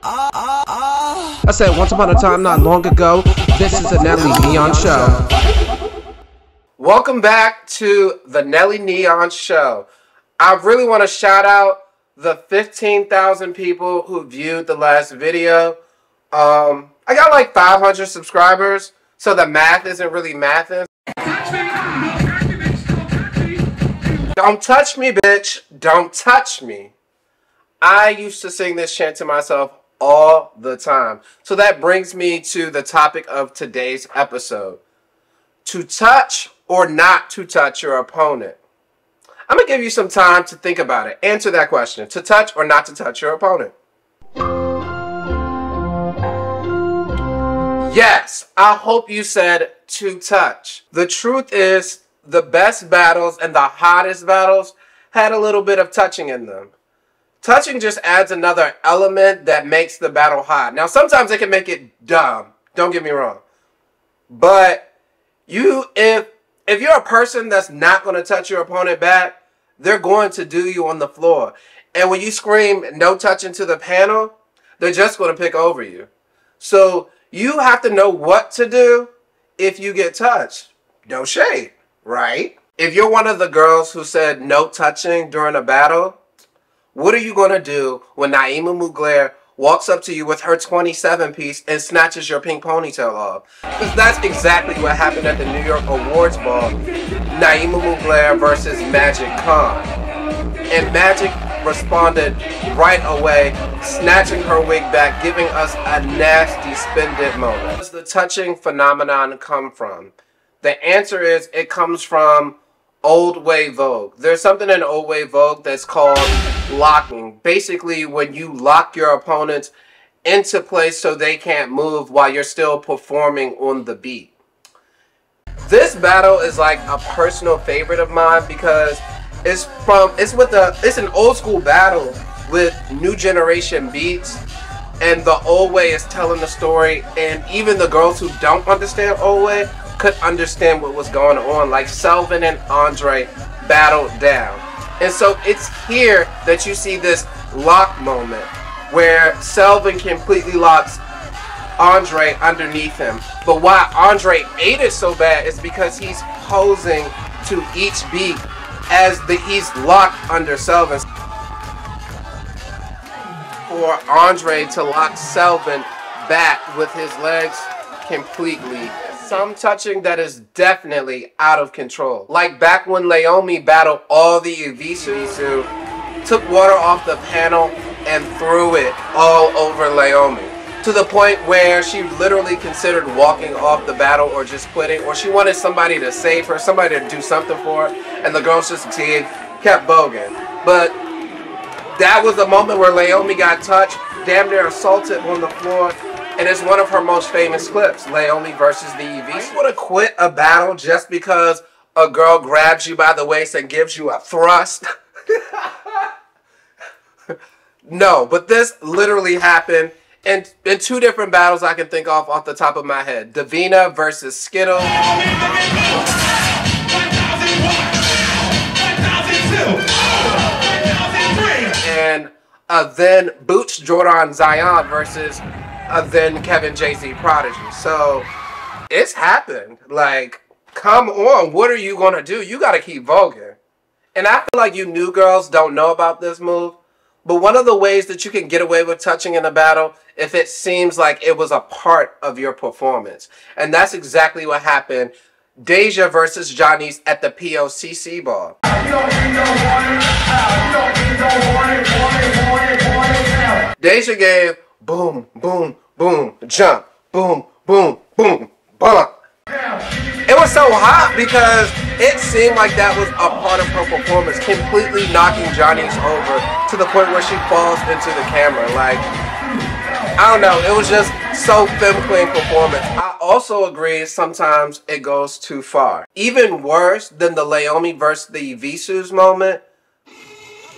I said once upon a time not long ago, this is a Nelly Neon Show. Welcome back to the Nelly Neon Show. I really want to shout out the 15,000 people who viewed the last video. I got like 500 subscribers, so the math isn't really mathing. Don't touch me, bitch. Don't touch me. I used to sing this chant to myself all the time. So that brings me to the topic of today's episode. To touch or not to touch your opponent. I'm going to give you some time to think about it. Answer that question. To touch or not to touch your opponent. Yes, I hope you said to touch. The truth is, the best battles and the hottest battles had a little bit of touching in them. Touching just adds another element that makes the battle hot. Now, sometimes it can make it dumb. Don't get me wrong. But if you're a person that's not going to touch your opponent back, they're going to do you on the floor. And when you scream no touching to the panel, they're just going to pick over you. So you have to know what to do if you get touched. No shade, right? If you're one of the girls who said no touching during a battle, what are you going to do when Naima walks up to you with her 27-piece and snatches your pink ponytail off? Because that's exactly what happened at the New York Awards Ball. Naima versus Majik. And Majik responded right away, snatching her wig back, giving us a nasty spin-dip moment. Where does the touching phenomenon come from? The answer is it comes from old way Vogue. There's something in old way Vogue that's called locking. Basically, when you lock your opponents into place so they can't move while you're still performing on the beat. This battle is like a personal favorite of mine because it's an old school battle with new generation beats, and the old way is telling the story, and even the girls who don't understand old way could understand what was going on. Like Selvin and Andre battled down. And so it's here that you see this lock moment where Selvin completely locks Andre underneath him. But why Andre ate it so bad is because he's posing to each beat as he's locked under Selvin. For Andre to lock Selvin back with his legs completely. Some touching that is definitely out of control. Like back when Leiomy battled all the Evisu, took water off the panel and threw it all over Leiomy. To the point where she literally considered walking off the battle or just quitting, or she wanted somebody to save her, somebody to do something for her, and the girls just kept voguing. But that was the moment where Leiomy got touched, damn near assaulted on the floor. And it's one of her most famous clips, Leiomy versus the Evisu. You want to quit a battle just because a girl grabs you by the waist and gives you a thrust? No, but this literally happened in two different battles I can think of off the top of my head. Daesja versus Skittles. And then Boots Jordan Zion versus then Kevin Jay-Z Prodigy. So it's happened. Like, come on, what are you gonna do? You gotta keep voguing. And I feel like you new girls don't know about this move, but one of the ways that you can get away with touching in a battle if it seems like it was a part of your performance. And that's exactly what happened. Daesja versus Johnny's at the POCC ball. Daesja gave boom, boom, boom, jump, boom, boom, boom, bump. It was so hot because it seemed like that was a part of her performance, completely knocking Johnny's over to the point where she falls into the camera. Like, I don't know, it was just so femme queen performance. I also agree sometimes it goes too far. Even worse than the Leiomy versus the Evisus moment,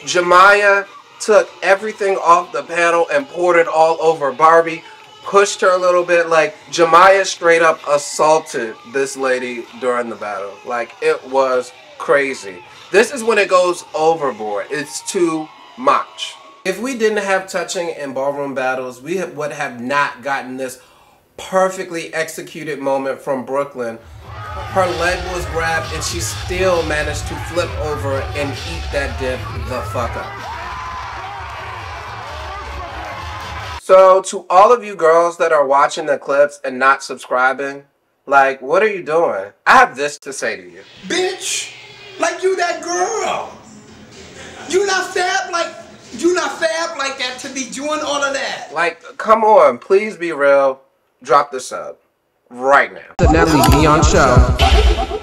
Jemiah took everything off the panel and poured it all over Barbie, pushed her a little bit. Like, Jemiah straight up assaulted this lady during the battle. Like, it was crazy. This is when it goes overboard. It's too much. If we didn't have touching in ballroom battles, we would have not gotten this perfectly executed moment from Brooklyn. Her leg was grabbed and she still managed to flip over and eat that dip the fuck up. So to all of you girls that are watching the clips and not subscribing, like, what are you doing? I have this to say to you. Bitch, like you that girl. You not fab like that to be doing all of that. Like, come on, please be real. Drop the sub right now. The Nelly Show.